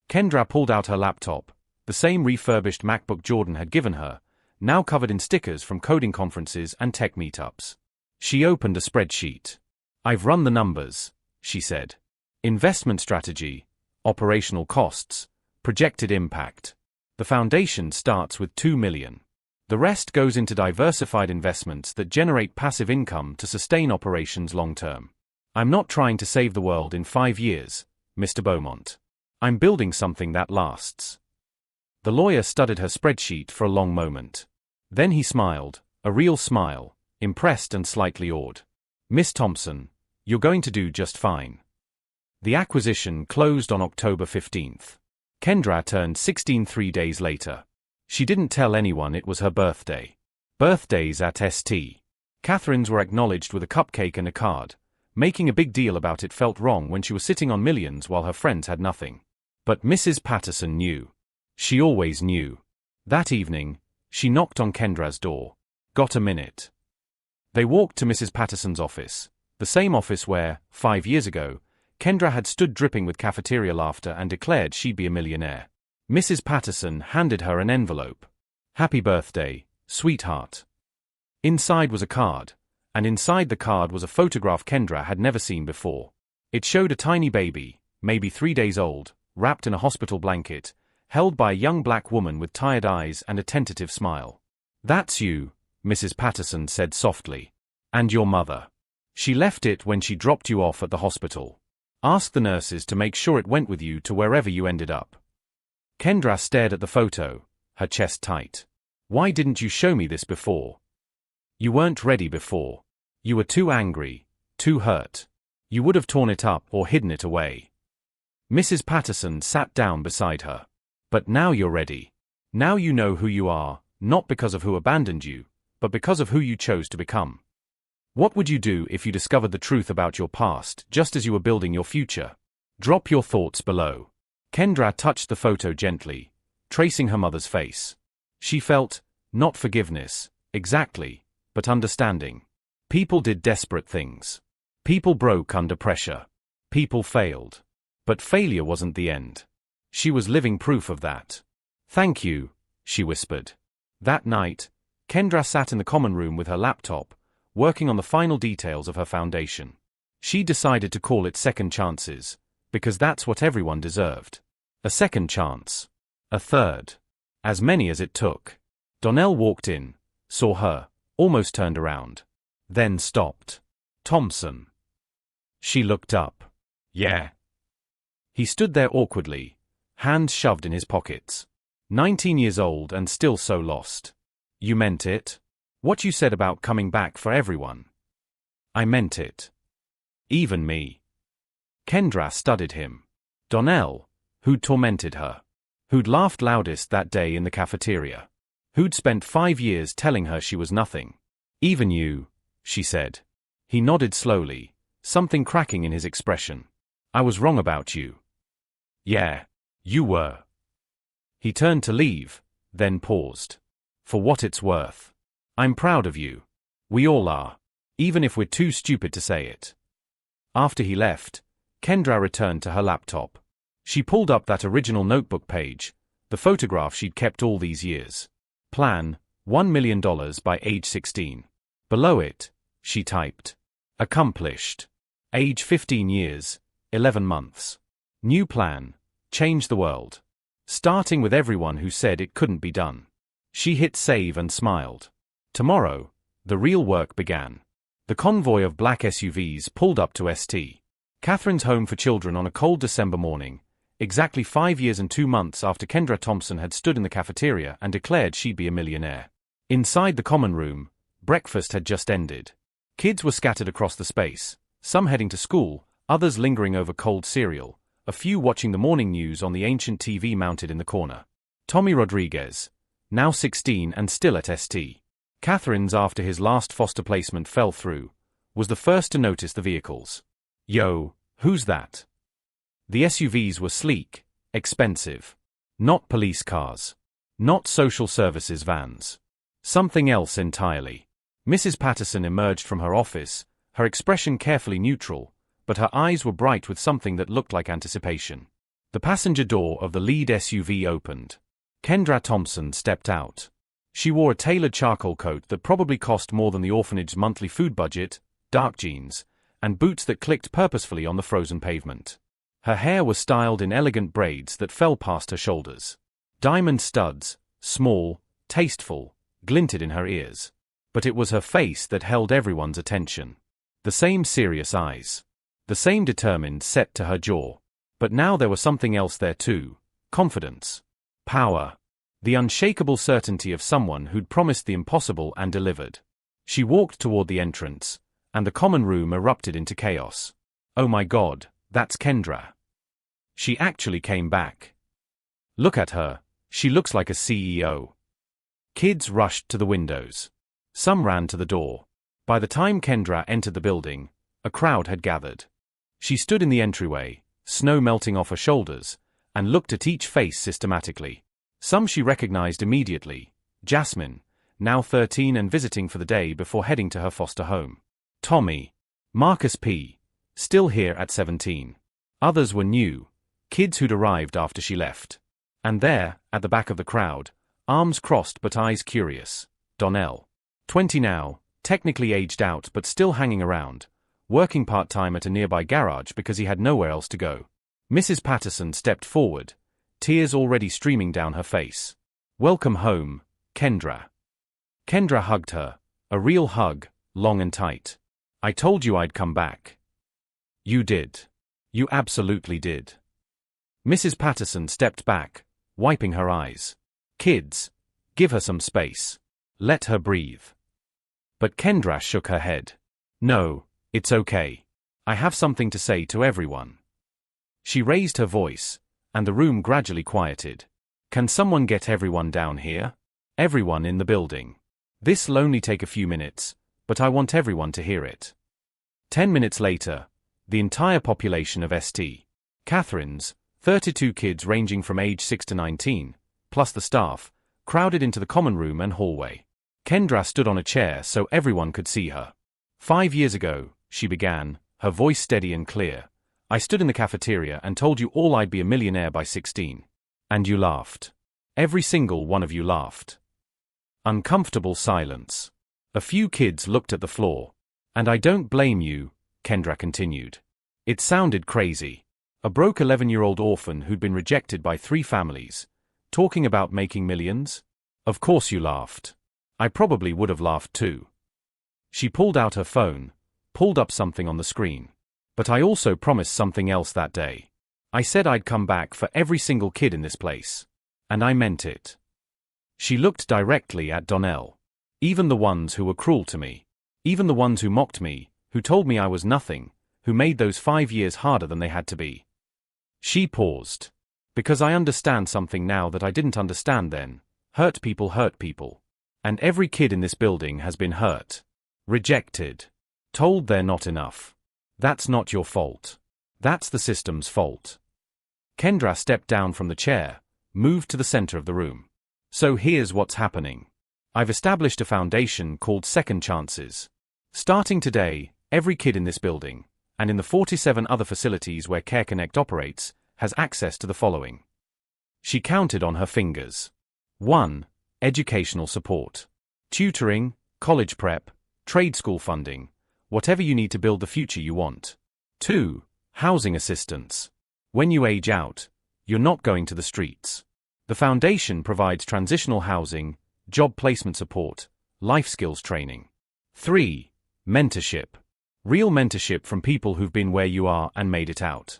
Kendra pulled out her laptop, the same refurbished MacBook Jordan had given her, now covered in stickers from coding conferences and tech meetups. She opened a spreadsheet. I've run the numbers, she said. Investment strategy, operational costs, projected impact. The foundation starts with $2 million. The rest goes into diversified investments that generate passive income to sustain operations long term. I'm not trying to save the world in 5 years, Mr. Beaumont. I'm building something that lasts. The lawyer studied her spreadsheet for a long moment. Then he smiled, a real smile, impressed and slightly awed. Miss Thompson, you're going to do just fine. The acquisition closed on October 15th. Kendra turned 16 3 days later. She didn't tell anyone it was her birthday. Birthdays at St. Catherine's were acknowledged with a cupcake and a card, Making a big deal about it felt wrong when she was sitting on millions while her friends had nothing. But Mrs. Patterson knew. She always knew. That evening, she knocked on Kendra's door. Got a minute? They walked to Mrs. Patterson's office, the same office where, 5 years ago, Kendra had stood dripping with cafeteria laughter and declared she'd be a millionaire. Mrs. Patterson handed her an envelope. Happy birthday, sweetheart. Inside was a card, and inside the card was a photograph Kendra had never seen before. It showed a tiny baby, maybe 3 days old, wrapped in a hospital blanket, held by a young black woman with tired eyes and a tentative smile. That's you, Mrs. Patterson said softly. And your mother. She left it when she dropped you off at the hospital. Ask the nurses to make sure it went with you to wherever you ended up. Kendra stared at the photo, her chest tight. Why didn't you show me this before? You weren't ready before. You were too angry, too hurt. You would have torn it up or hidden it away. Mrs. Patterson sat down beside her. But now you're ready. Now you know who you are, not because of who abandoned you, but because of who you chose to become. What would you do if you discovered the truth about your past just as you were building your future? Drop your thoughts below. Kendra touched the photo gently, tracing her mother's face. She felt, not forgiveness, exactly, but understanding. People did desperate things. People broke under pressure. People failed. But failure wasn't the end. She was living proof of that. Thank you, she whispered. That night, Kendra sat in the common room with her laptop, working on the final details of her foundation. She decided to call it Second Chances, because that's what everyone deserved. A second chance. A third. As many as it took. Donnell walked in, saw her, almost turned around. Then stopped. Thompson. She looked up. Yeah. He stood there awkwardly, hands shoved in his pockets. 19 years old and still so lost. You meant it? What you said about coming back for everyone? I meant it. Even me. Kendra studied him. Donnell, who'd tormented her. Who'd laughed loudest that day in the cafeteria. Who'd spent 5 years telling her she was nothing. Even you, she said. He nodded slowly, something cracking in his expression. I was wrong about you. Yeah, you were. He turned to leave, then paused. For what it's worth. I'm proud of you. We all are. Even if we're too stupid to say it. After he left, Kendra returned to her laptop. She pulled up that original notebook page, the photograph she'd kept all these years. Plan, $1 million by age 16. Below it, she typed. Accomplished. Age 15 years, 11 months. New plan, change the world. Starting with everyone who said it couldn't be done. She hit save and smiled. Tomorrow, the real work began. The convoy of black SUVs pulled up to St. Catherine's Home for Children on a cold December morning, exactly 5 years and 2 months after Kendra Thompson had stood in the cafeteria and declared she'd be a millionaire. Inside the common room, breakfast had just ended. Kids were scattered across the space, some heading to school, others lingering over cold cereal, a few watching the morning news on the ancient TV mounted in the corner. Tommy Rodriguez, now 16 and still at St. Catherine's after his last foster placement fell through, was the first to notice the vehicles. Yo, who's that? The SUVs were sleek, expensive. Not police cars. Not social services vans. Something else entirely. Mrs. Patterson emerged from her office, her expression carefully neutral, but her eyes were bright with something that looked like anticipation. The passenger door of the lead SUV opened. Kendra Thompson stepped out. She wore a tailored charcoal coat that probably cost more than the orphanage's monthly food budget, dark jeans, and boots that clicked purposefully on the frozen pavement. Her hair was styled in elegant braids that fell past her shoulders. Diamond studs, small, tasteful, glinted in her ears. But it was her face that held everyone's attention. The same serious eyes. The same determined set to her jaw. But now there was something else there too. Confidence. Power. The unshakable certainty of someone who'd promised the impossible and delivered. She walked toward the entrance, and the common room erupted into chaos. Oh my God, that's Kendra. She actually came back. Look at her, she looks like a CEO. Kids rushed to the windows. Some ran to the door. By the time Kendra entered the building, A crowd had gathered. She stood in the entryway, snow melting off her shoulders, and looked at each face systematically. Some she recognized immediately: Jasmine, now 13 and visiting for the day before heading to her foster home. Tommy. Marcus P., still here at 17. Others were new, kids who'd arrived after she left. And there, at the back of the crowd, arms crossed but eyes curious, Donnell. 20 now, technically aged out but still hanging around, working part-time at a nearby garage because he had nowhere else to go. Mrs. Patterson stepped forward, tears already streaming down her face. "Welcome home, Kendra." Kendra hugged her, a real hug, long and tight. "I told you I'd come back." "You did. You absolutely did." Mrs. Patterson stepped back, wiping her eyes. "Kids, give her some space. Let her breathe." But Kendra shook her head. "No, it's okay. I have something to say to everyone." She raised her voice, and the room gradually quieted. "Can someone get everyone down here? Everyone in the building. This'll only take a few minutes, but I want everyone to hear it." 10 minutes later, the entire population of St. Catherine's, 32 kids ranging from age 6 to 19, plus the staff, crowded into the common room and hallway. Kendra stood on a chair so everyone could see her. "5 years ago," she began, her voice steady and clear, "I stood in the cafeteria and told you all I'd be a millionaire by 16. And you laughed. Every single one of you laughed." Uncomfortable silence. A few kids looked at the floor. "And I don't blame you," Kendra continued. "It sounded crazy. A broke 11-year-old orphan who'd been rejected by 3 families, talking about making millions? Of course you laughed. I probably would have laughed too." She pulled out her phone, pulled up something on the screen. "But I also promised something else that day. I said I'd come back for every single kid in this place. And I meant it." She looked directly at Donnell. "Even the ones who were cruel to me. Even the ones who mocked me, who told me I was nothing, who made those 5 years harder than they had to be." She paused. "Because I understand something now that I didn't understand then. Hurt people hurt people. And every kid in this building has been hurt. Rejected. Told they're not enough. That's not your fault. That's the system's fault." Kendra stepped down from the chair, moved to the center of the room. "So here's what's happening. I've established a foundation called Second Chances. Starting today, every kid in this building, and in the 47 other facilities where Care Connect operates, has access to the following." She counted on her fingers. 1. Educational support. Tutoring, college prep, trade school funding, whatever you need to build the future you want. 2. Housing assistance. When you age out, you're not going to the streets. The foundation provides transitional housing, job placement support, life skills training. 3. Mentorship. Real mentorship from people who've been where you are and made it out.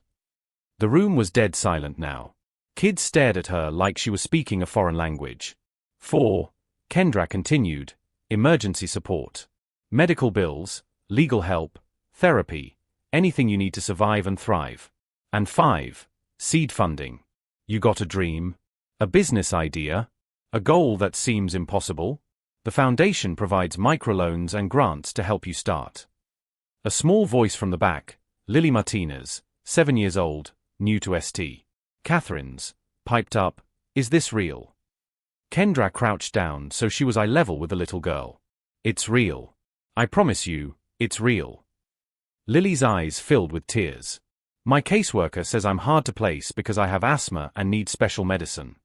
The room was dead silent now. Kids stared at her like she was speaking a foreign language. 4. Kendra continued, emergency support. Medical bills, legal help, therapy, anything you need to survive and thrive. And 5. Seed funding. You got a dream? A business idea? A goal that seems impossible? The foundation provides microloans and grants to help you start. A small voice from the back, Lily Martinez, 7 years old, new to St. Catherine's, piped up, "Is this real?" Kendra crouched down so she was eye level with the little girl. "It's real. I promise you, it's real." Lily's eyes filled with tears. "My caseworker says I'm hard to place because I have asthma and need special medicine."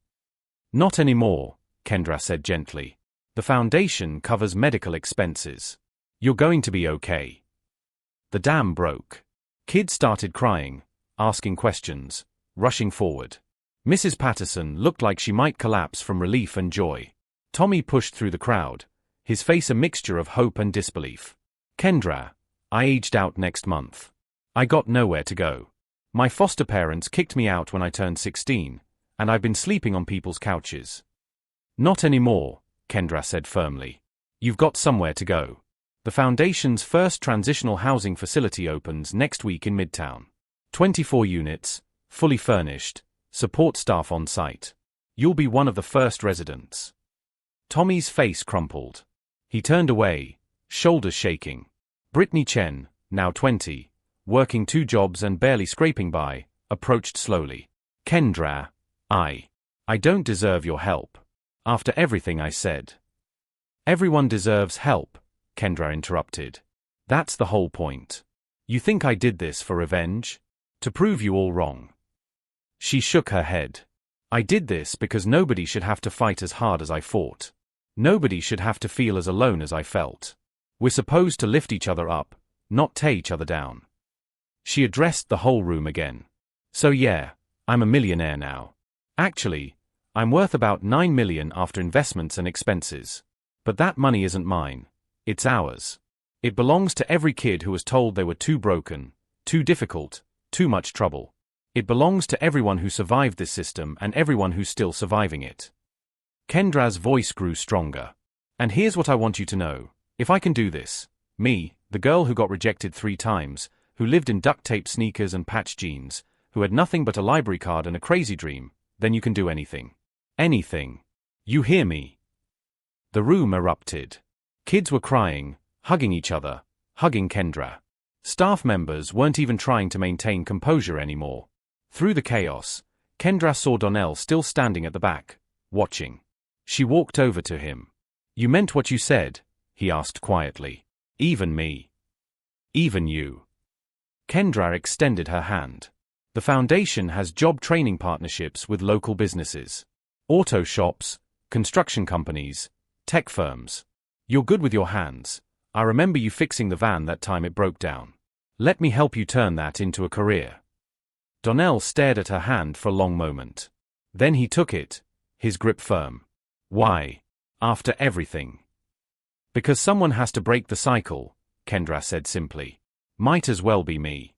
"Not anymore," Kendra said gently. "The foundation covers medical expenses. You're going to be okay." The dam broke. Kids started crying, asking questions, rushing forward. Mrs. Patterson looked like she might collapse from relief and joy. Tommy pushed through the crowd, his face a mixture of hope and disbelief. "Kendra, I aged out next month. I got nowhere to go. My foster parents kicked me out when I turned 16, and I've been sleeping on people's couches." "Not anymore," Kendra said firmly. "You've got somewhere to go. The foundation's first transitional housing facility opens next week in Midtown. 24 units, fully furnished, support staff on site. You'll be one of the first residents." Tommy's face crumpled. He turned away, shoulders shaking. Brittany Chen, now 20, working 2 jobs and barely scraping by, approached slowly. Kendra, I don't deserve your help. After everything I said. Everyone deserves help, Kendra interrupted. That's the whole point. You think I did this for revenge? To prove you all wrong? She shook her head. I did this because nobody should have to fight as hard as I fought. Nobody should have to feel as alone as I felt. We're supposed to lift each other up, not tear each other down. She addressed the whole room again. So yeah, I'm a millionaire now. Actually, I'm worth about 9 million after investments and expenses. But that money isn't mine. It's ours. It belongs to every kid who was told they were too broken, too difficult, too much trouble. It belongs to everyone who survived this system and everyone who's still surviving it. Kendra's voice grew stronger. And here's what I want you to know. If I can do this, me, the girl who got rejected 3 times, who lived in duct tape sneakers and patched jeans, who had nothing but a library card and a crazy dream, then you can do anything. Anything. You hear me? The room erupted. Kids were crying, hugging each other, hugging Kendra. Staff members weren't even trying to maintain composure anymore. Through the chaos, Kendra saw Donnell still standing at the back, watching. She walked over to him. You meant what you said? He asked quietly. Even me. Even you. Kendra extended her hand. The foundation has job training partnerships with local businesses. Auto shops, construction companies, tech firms. You're good with your hands. I remember you fixing the van that time it broke down. Let me help you turn that into a career. Donnell stared at her hand for a long moment. Then he took it, his grip firm. Why? After everything. Because someone has to break the cycle, Kendra said simply. Might as well be me.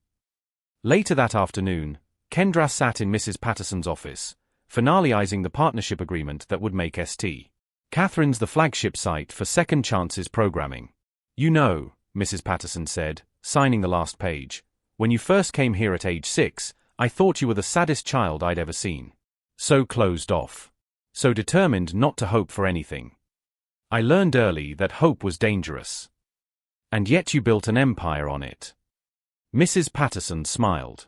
Later that afternoon, Kendra sat in Mrs. Patterson's office, finalizing the partnership agreement that would make St. Catherine's the flagship site for Second Chances programming. You know, Mrs. Patterson said, signing the last page, when you first came here at age 6, I thought you were the saddest child I'd ever seen. So closed off. So determined not to hope for anything. I learned early that hope was dangerous. And yet you built an empire on it. Mrs. Patterson smiled.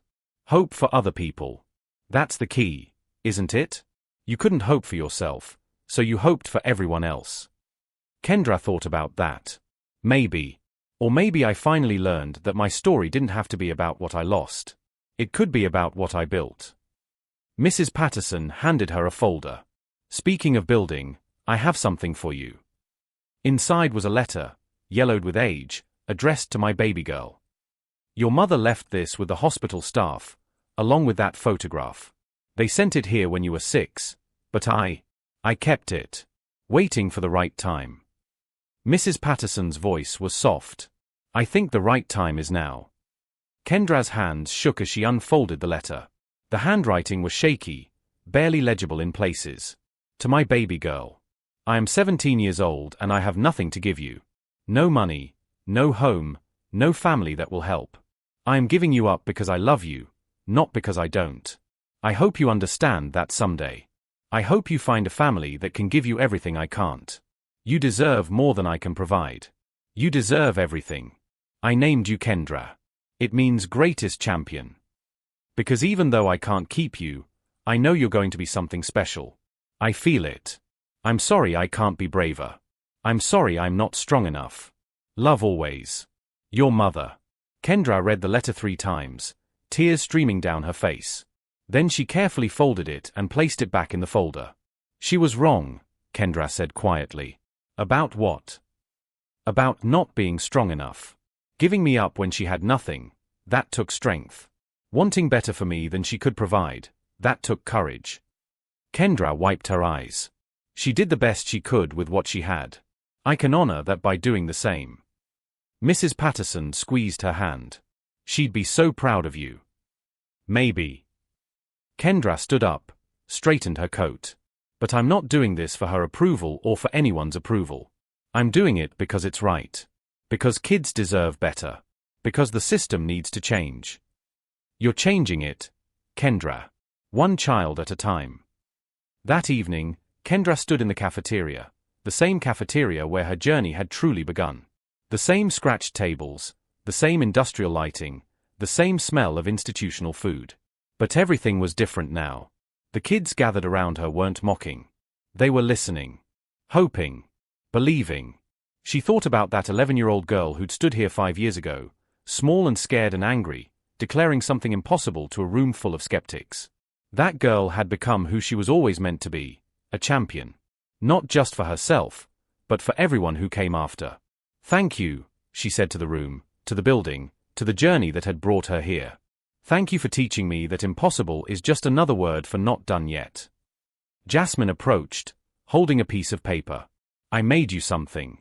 Hope for other people. That's the key, isn't it? You couldn't hope for yourself, so you hoped for everyone else. Kendra thought about that. Maybe. Or maybe I finally learned that my story didn't have to be about what I lost. It could be about what I built. Mrs. Patterson handed her a folder. Speaking of building, I have something for you. Inside was a letter, yellowed with age, addressed to my baby girl. Your mother left this with the hospital staff, along with that photograph. They sent it here when you were 6, but I kept it, waiting for the right time. Mrs. Patterson's voice was soft. I think the right time is now. Kendra's hands shook as she unfolded the letter. The handwriting was shaky, barely legible in places. To my baby girl. I am 17 years old and I have nothing to give you. No money, no home, no family that will help. I am giving you up because I love you, not because I don't. I hope you understand that someday. I hope you find a family that can give you everything I can't. You deserve more than I can provide. You deserve everything. I named you Kendra. It means greatest champion. Because even though I can't keep you, I know you're going to be something special. I feel it. I'm sorry I can't be braver. I'm sorry I'm not strong enough. Love always. Your mother. Kendra read the letter 3 times, tears streaming down her face. Then she carefully folded it and placed it back in the folder. She was wrong, Kendra said quietly. About what? About not being strong enough. Giving me up when she had nothing, that took strength. Wanting better for me than she could provide, that took courage. Kendra wiped her eyes. She did the best she could with what she had. I can honor that by doing the same. Mrs. Patterson squeezed her hand. She'd be so proud of you. Maybe. Kendra stood up, straightened her coat. But I'm not doing this for her approval or for anyone's approval. I'm doing it because it's right. Because kids deserve better. Because the system needs to change. You're changing it, Kendra. One child at a time. That evening, Kendra stood in the cafeteria, the same cafeteria where her journey had truly begun. The same scratched tables, the same industrial lighting, the same smell of institutional food. But everything was different now. The kids gathered around her weren't mocking. They were listening. Hoping. Believing. She thought about that 11-year-old girl who'd stood here 5 years ago, small and scared and angry, declaring something impossible to a room full of skeptics. That girl had become who she was always meant to be, a champion. Not just for herself, but for everyone who came after. Thank you, she said to the room, to the building, to the journey that had brought her here. Thank you for teaching me that impossible is just another word for not done yet. Jasmine approached, holding a piece of paper. I made you something.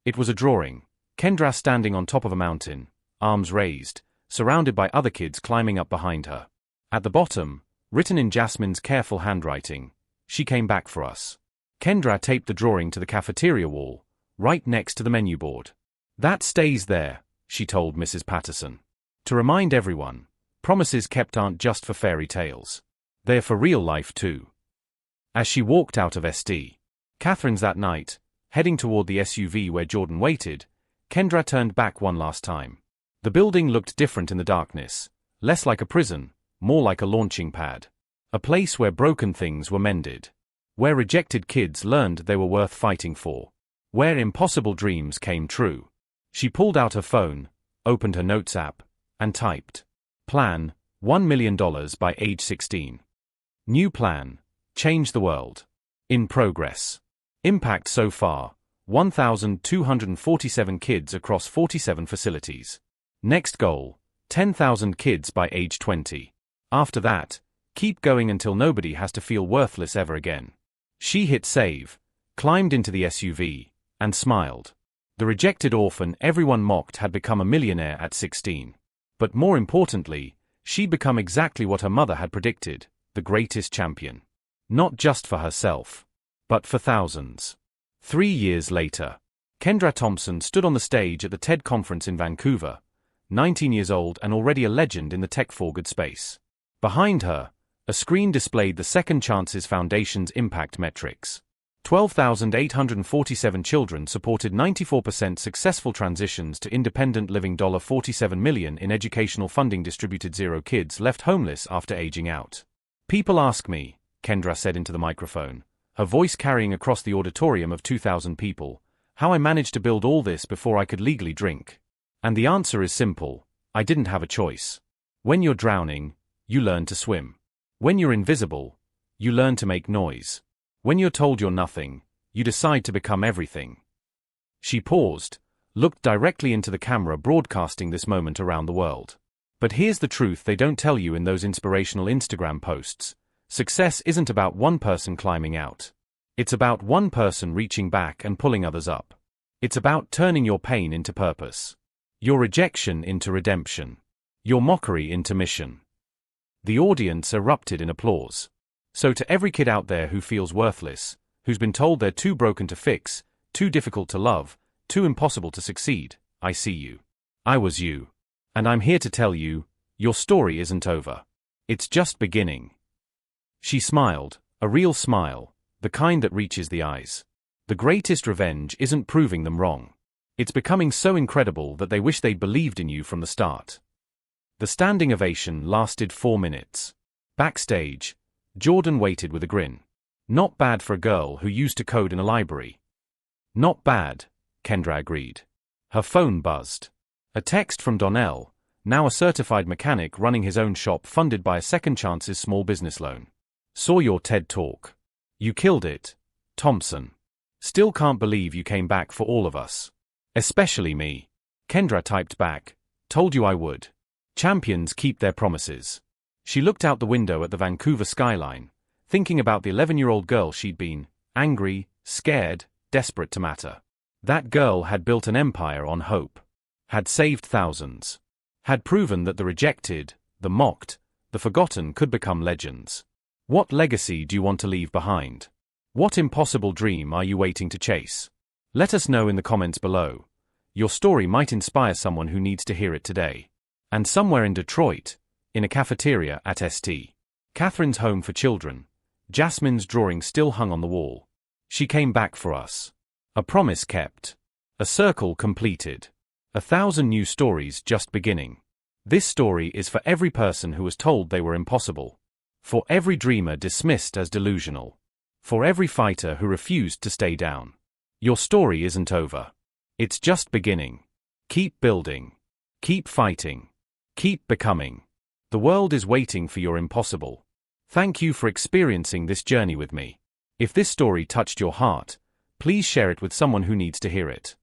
It was a drawing. Kendra standing on top of a mountain, arms raised, surrounded by other kids climbing up behind her. At the bottom, written in Jasmine's careful handwriting, she came back for us. Kendra taped the drawing to the cafeteria wall, right next to the menu board. That stays there, she told Mrs. Patterson. To remind everyone, promises kept aren't just for fairy tales. They're for real life too. As she walked out of St. Catherine's that night, heading toward the SUV where Jordan waited, Kendra turned back one last time. The building looked different in the darkness, less like a prison, more like a launching pad. A place where broken things were mended. Where rejected kids learned they were worth fighting for. Where impossible dreams came true. She pulled out her phone, opened her notes app, and typed. Plan, $1 million by age 16. New plan, change the world. In progress. Impact so far, 1,247 kids across 47 facilities. Next goal, 10,000 kids by age 20. After that, keep going until nobody has to feel worthless ever again. She hit save, climbed into the SUV, and smiled. The rejected orphan everyone mocked had become a millionaire at 16. But more importantly, she'd become exactly what her mother had predicted, the greatest champion. Not just for herself, but for thousands. 3 years later, Kendra Thompson stood on the stage at the TED conference in Vancouver, 19 years old and already a legend in the tech-forward space. Behind her, a screen displayed the Second Chances Foundation's impact metrics. 12,847 children supported 94% successful transitions to independent living. $47 million in educational funding distributed. 0 kids left homeless after aging out. People ask me, Kendra said into the microphone, her voice carrying across the auditorium of 2,000 people, how I managed to build all this before I could legally drink. And the answer is simple, I didn't have a choice. When you're drowning, you learn to swim. When you're invisible, you learn to make noise. When you're told you're nothing, you decide to become everything. She paused, looked directly into the camera broadcasting this moment around the world. But here's the truth they don't tell you in those inspirational Instagram posts. Success isn't about one person climbing out. It's about one person reaching back and pulling others up. It's about turning your pain into purpose. Your rejection into redemption. Your mockery into mission. The audience erupted in applause. So to every kid out there who feels worthless, who's been told they're too broken to fix, too difficult to love, too impossible to succeed, I see you. I was you. And I'm here to tell you, your story isn't over. It's just beginning. She smiled, a real smile, the kind that reaches the eyes. The greatest revenge isn't proving them wrong. It's becoming so incredible that they wish they'd believed in you from the start. The standing ovation lasted 4 minutes. Backstage, Jordan waited with a grin. Not bad for a girl who used to code in a library. Not bad, Kendra agreed. Her phone buzzed. A text from Donnell, now a certified mechanic running his own shop funded by a Second Chances small business loan. Saw your TED Talk. You killed it, Thompson. Still can't believe you came back for all of us. Especially me. Kendra typed back, told you I would. Champions keep their promises. She looked out the window at the Vancouver skyline, thinking about the 11-year-old girl she'd been, angry, scared, desperate to matter. That girl had built an empire on hope. Had saved thousands. Had proven that the rejected, the mocked, the forgotten could become legends. What legacy do you want to leave behind? What impossible dream are you waiting to chase? Let us know in the comments below. Your story might inspire someone who needs to hear it today. And somewhere in Detroit, in a cafeteria at St. Catherine's home for children, Jasmine's drawing still hung on the wall. She came back for us. A promise kept. A circle completed. 1,000 new stories just beginning. This story is for every person who was told they were impossible. For every dreamer dismissed as delusional. For every fighter who refused to stay down. Your story isn't over. It's just beginning. Keep building. Keep fighting. Keep becoming. The world is waiting for your impossible. Thank you for experiencing this journey with me. If this story touched your heart, please share it with someone who needs to hear it.